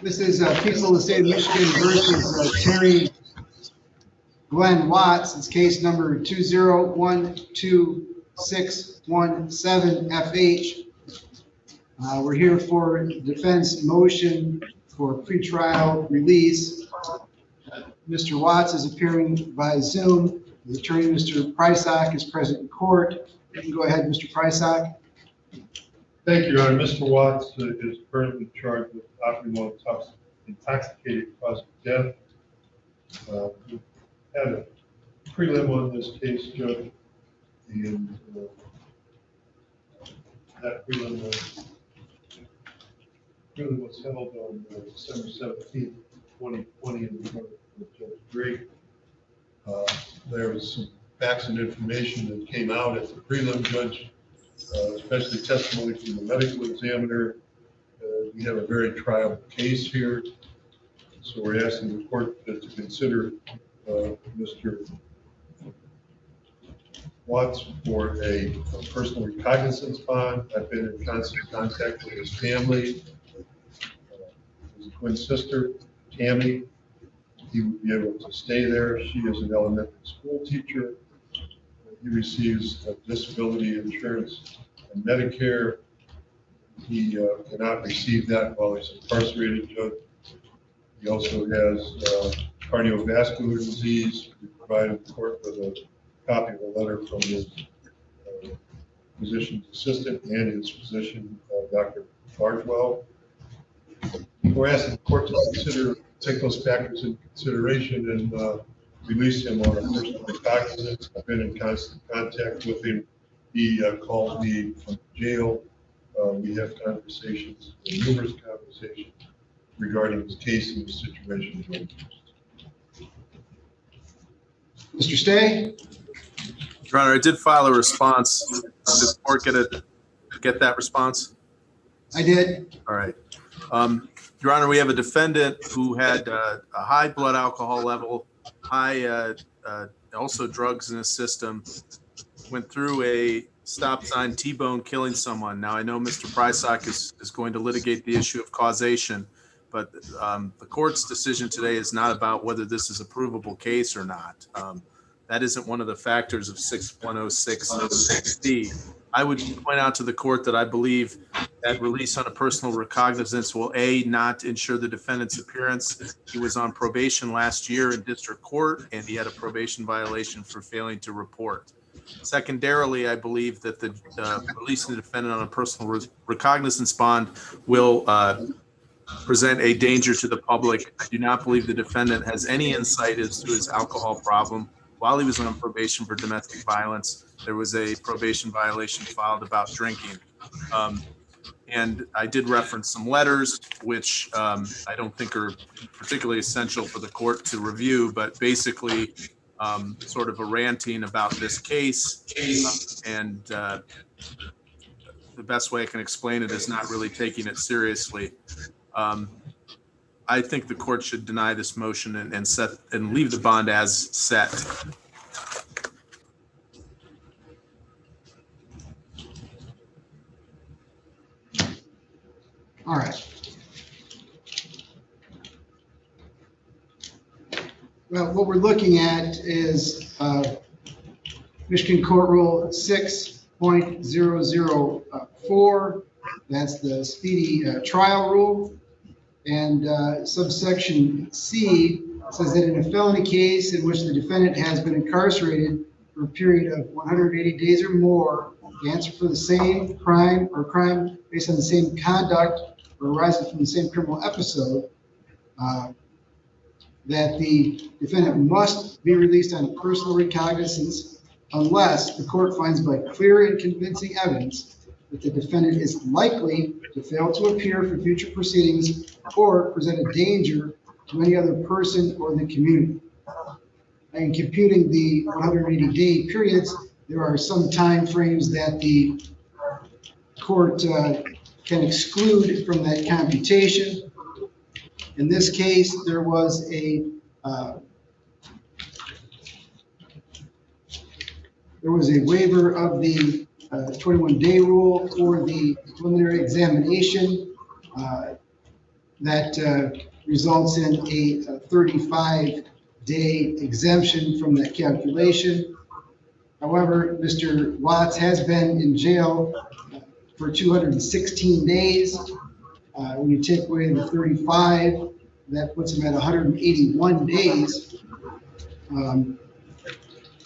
This is People of the State of Michigan versus Terry Glenn Watts. It's case number 2012617FH. We're here for defense motion for pretrial release. Mr. Watts is appearing by Zoom. The attorney, Mr. Prysock, is present in court. You can go ahead, Mr. Prysock. Thank you, Your Honor. Mr. Watts is currently charged with operating while intoxicated causing death. We had a prelim on this case, Judge, and that prelim was held on December 17th, 2020 in front of Judge Drake. There was some facts and information that came out at the prelim, Judge, especially testimony from the medical examiner. We have a very triable case here, so we're asking the court to consider Mr. Watts for a personal recognizance bond. I've been in constant contact with his family, his twin sister, Tammy. He would be able to stay there. She is an elementary school teacher. He receives disability insurance and Medicare. He cannot receive that while he's incarcerated, Judge. He also has cardiovascular disease. We provided the court with a copy of a letter from his physician's assistant and his physician, Dr. Bardwell. We're asking the court to take those factors into consideration and release him on a personal recognizance. I've been in constant contact with him. He called me from jail. We have conversations, numerous conversations regarding his case and the situation. Mr. Stay? Your Honor, I did file a response. Did the court get that response? I did. All right. Your Honor, we have a defendant who had a high blood alcohol level, high also drugs in his system, went through a stop sign T-bone killing someone. Now, I know Mr. Prysock is going to litigate the issue of causation, but the court's decision today is not about whether this is a provable case or not. That isn't one of the factors of 6106D. I would point out to the court that I believe that release on a personal recognizance will, A, not ensure the defendant's appearance. He was on probation last year in district court, and he had a probation violation for failing to report. Secondarily, I believe that the releasing the defendant on a personal recognizance bond will present a danger to the public. I do not believe the defendant has any insight as to his alcohol problem. While he was on probation for domestic violence, there was a probation violation filed about drinking. And I did reference some letters, which I don't think are particularly essential for the court to review, but basically sort of a ranting about this case. And the best way I can explain it is not really taking it seriously. I think the court should deny this motion and leave the bond as set. All right. Well, what we're looking at is Michigan Court Rule 6.004. That's the speedy trial rule. And subsection C says that in a felony case in which the defendant has been incarcerated for a period of 180 days or more, the answer for the same crime or crime based on the same conduct or arising from the same criminal episode, that the defendant must be released on personal recognizance unless the court finds by clear and convincing evidence that the defendant is likely to fail to appear for future proceedings or present a danger to any other person or the community. In computing the 180-day periods, there are some time frames that the court can exclude from that computation. In this case, there was a waiver of the 21-day rule for the preliminary examination that results in a 35-day exemption from that calculation. However, Mr. Watts has been in jail for 216 days. When you take away the 35, that puts him at 181 days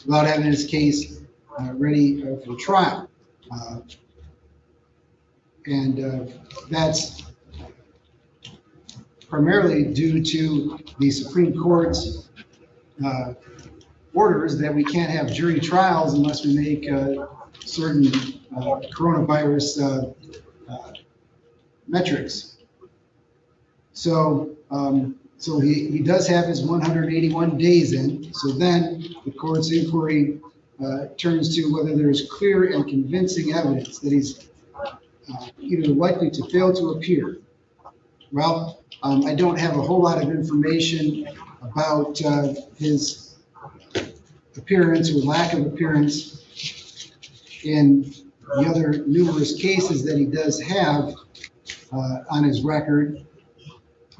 without having his case ready for trial. And that's primarily due to the Supreme Court's orders that we can't have jury trials unless we make certain coronavirus metrics. So, so he does have his 181 days in. So then the court's inquiry turns to whether there is clear and convincing evidence that he's either likely to fail to appear. Well, I don't have a whole lot of information about his appearance or lack of appearance in the other numerous cases that he does have on his record.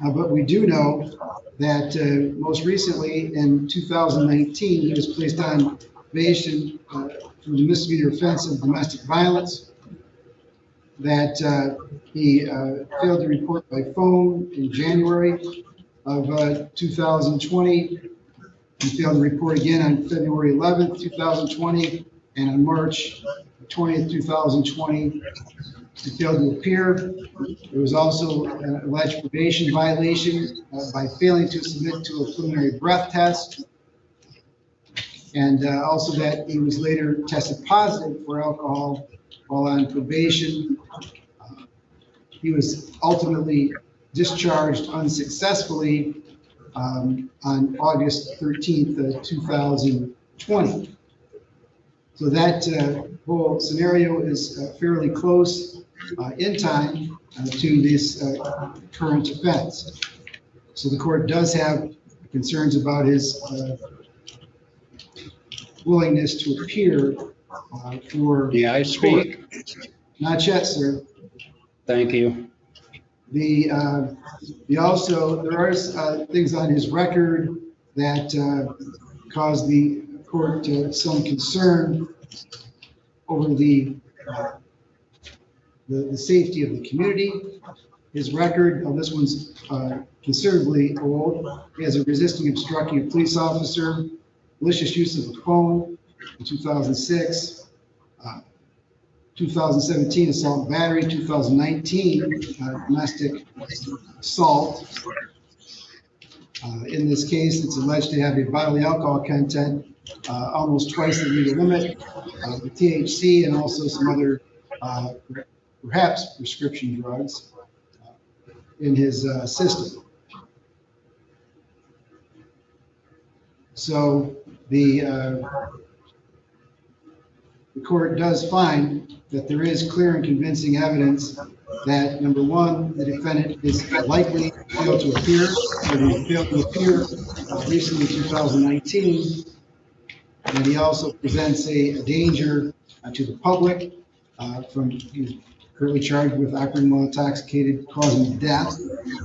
But we do know that most recently in 2019, he was placed on probation for the misdemeanor offense of domestic violence, that he failed to report by phone in January of 2020. He failed to report again on February 11th, 2020, and on March 20th, 2020. He failed to appear. There was also an alleged probation violation by failing to submit to a preliminary breath test, and also that he was later tested positive for alcohol while on probation. He was ultimately discharged unsuccessfully on August 13th, 2020. So that whole scenario is fairly close in time to this current offense. So the court does have concerns about his willingness to appear for. May I speak? Not yet, sir. Thank you. There are things on his record that cause the court some concern over the safety of the community. His record, this one's considerably old. He has a resisting obstructing a police officer, malicious use of a phone in 2006. 2017 assault and battery, 2019 domestic assault. In this case, it's alleged to have a bodily alcohol content almost twice the legal limit, the THC, and also some other perhaps prescription drugs in his system. So the court does find that there is clear and convincing evidence that, number one, the defendant is likely to fail to appear, or he failed to appear recently in 2019, and he also presents a danger to the public he's currently charged with operating while intoxicated, causing death.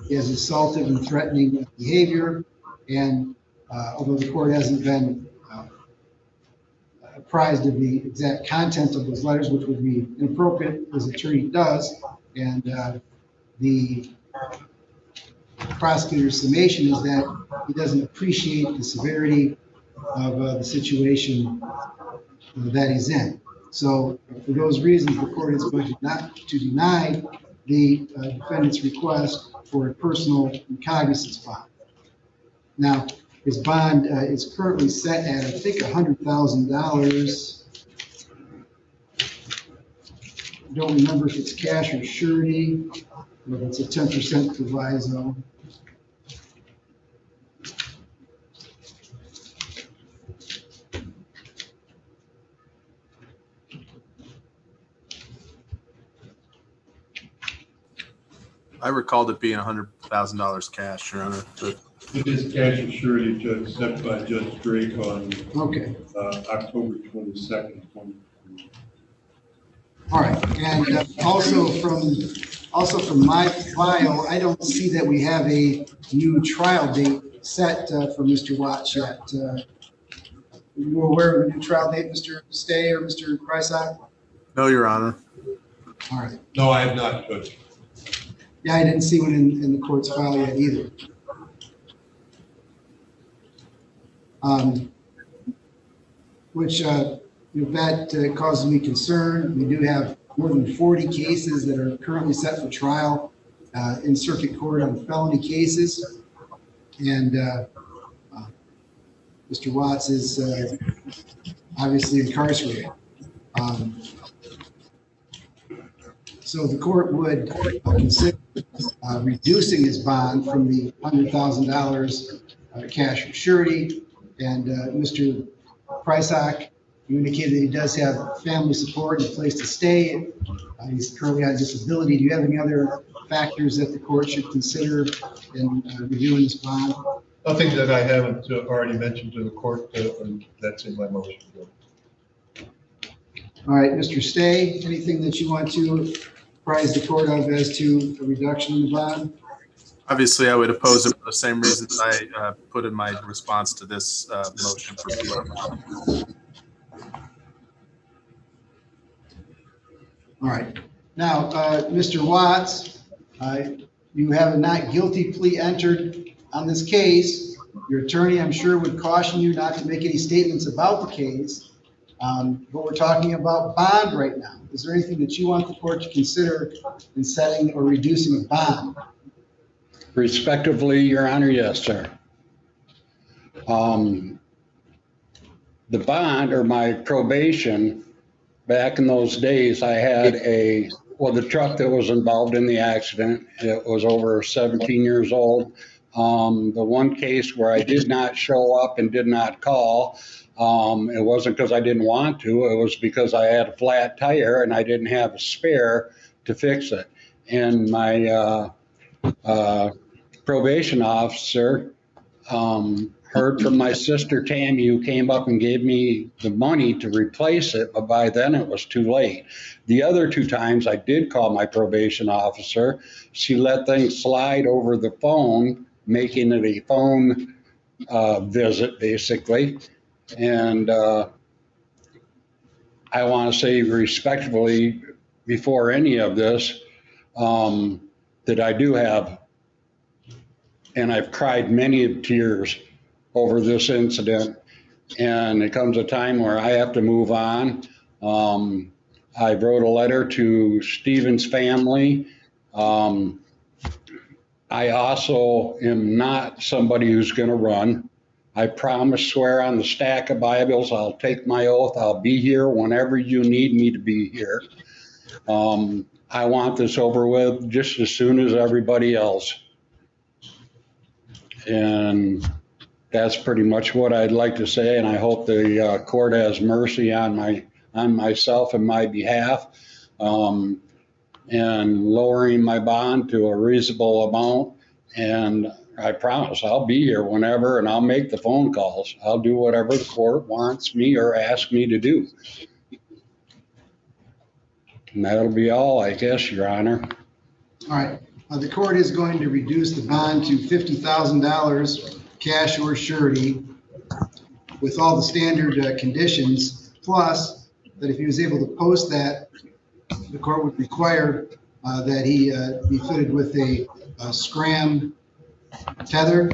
He has assaultive and threatening behavior, and although the court hasn't been apprised of the exact content of those letters, which would be inappropriate, his attorney does, and the prosecutor's summation is that he doesn't appreciate the severity of the situation that he's in. So for those reasons, the court is going to deny the defendant's request for a personal recognizance bond. Now, his bond is currently set at, I think, $100,000. I don't remember if it's cash or surety, or if it's a 10% proviso. I recalled it being $100,000 cash, Your Honor. But It is cash and surety, Judge, set by Judge Drake on Okay. October 22nd, 2020. And also from my file, I don't see that we have a new trial date set for Mr. Watts yet. You aware of the new trial date, Mr. Stay or Mr. Prysock? No, Your Honor. All right. No, I have not, Judge. Yeah, I didn't see one in the court's file yet either. Which if that causes me concern. We do have more than 40 cases that are currently set for trial in circuit court on felony cases. And Mr. Watts is obviously incarcerated. So the court would consider reducing his bond from the $100,000 cash or surety. And Mr. Prysock, you indicated that he does have family support and a place to stay. He's currently on disability. Do you have any other factors that the court should consider in reviewing this bond? Nothing that I haven't already mentioned to the court that's in my motion. All right, Mr. Stay, anything that you want to apprise the court of as to a reduction in the bond? Obviously, I would oppose it for the same reasons I put in my response to this motion for approval. All right. Now, Mr. Watts, you have a not guilty plea entered on this case. Your attorney, I'm sure, would caution you not to make any statements about the case. But we're talking about bond right now. Is there anything that you want the court to consider in setting or reducing a bond? Respectively, Your Honor, yes, sir. The bond or my probation, back in those days, I had the truck that was involved in the accident, it was over 17 years old. The one case where I did not show up and did not call, it wasn't because I didn't want to, it was because I had a flat tire and I didn't have a spare to fix it. And my probation officer heard from my sister Tammy, who came up and gave me the money to replace it, but by then it was too late. The other two times I did call my probation officer, she let things slide over the phone, making it a phone visit basically. And I want to say respectfully, before any of this, that I do have, and I've cried many tears over this incident, and it comes a time where I have to move on. I wrote a letter to Stephen's family. I also am not somebody who's going to run. I promise, swear on the stack of Bibles, I'll take my oath. I'll be here whenever you need me to be here. I want this over with just as soon as everybody else. And that's pretty much what I'd like to say. And I hope the court has mercy on myself and my behalf, and lowering my bond to a reasonable amount. And I promise I'll be here whenever, and I'll make the phone calls. I'll do whatever the court wants me or asks me to do. And that'll be all, I guess, Your Honor. All right. The court is going to reduce the bond to $50,000 cash or surety with all the standard conditions, plus that if he was able to post that, the court would require that he be fitted with a scram tether,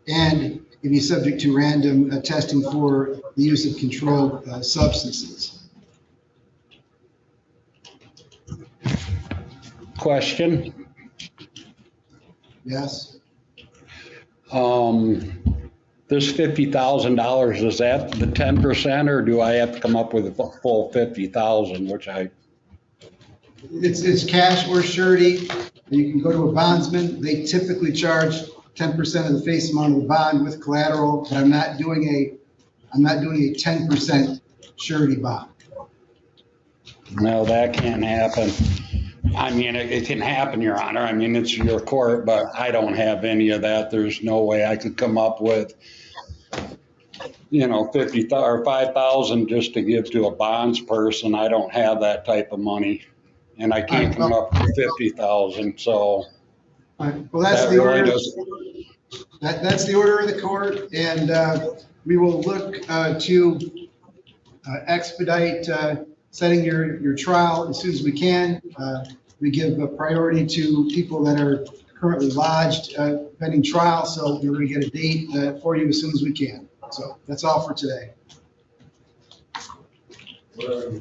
and he'd be subject to random testing for the use of controlled substances. Question? Yes? This $50,000, is that the 10%, or do I have to come up with a full 50,000, which It's cash or surety. You can go to a bondsman. They typically charge 10% of the face amount of the bond with collateral, but I'm not doing a 10% surety bond. No, that can't happen. I mean, it can happen, Your Honor. I mean, it's your court, but I don't have any of that. There's no way I could come up with 50 or 5,000 just to give to a bonds person. I don't have that type of money, and I can't come up with 50,000. So All right, well, that's that the really order. does. That's the order of the court, and we will look to expedite setting your trial as soon as we can. We give a priority to people that are currently lodged pending trial, so we're going to get a date for you as soon as we can. So that's all for today. What are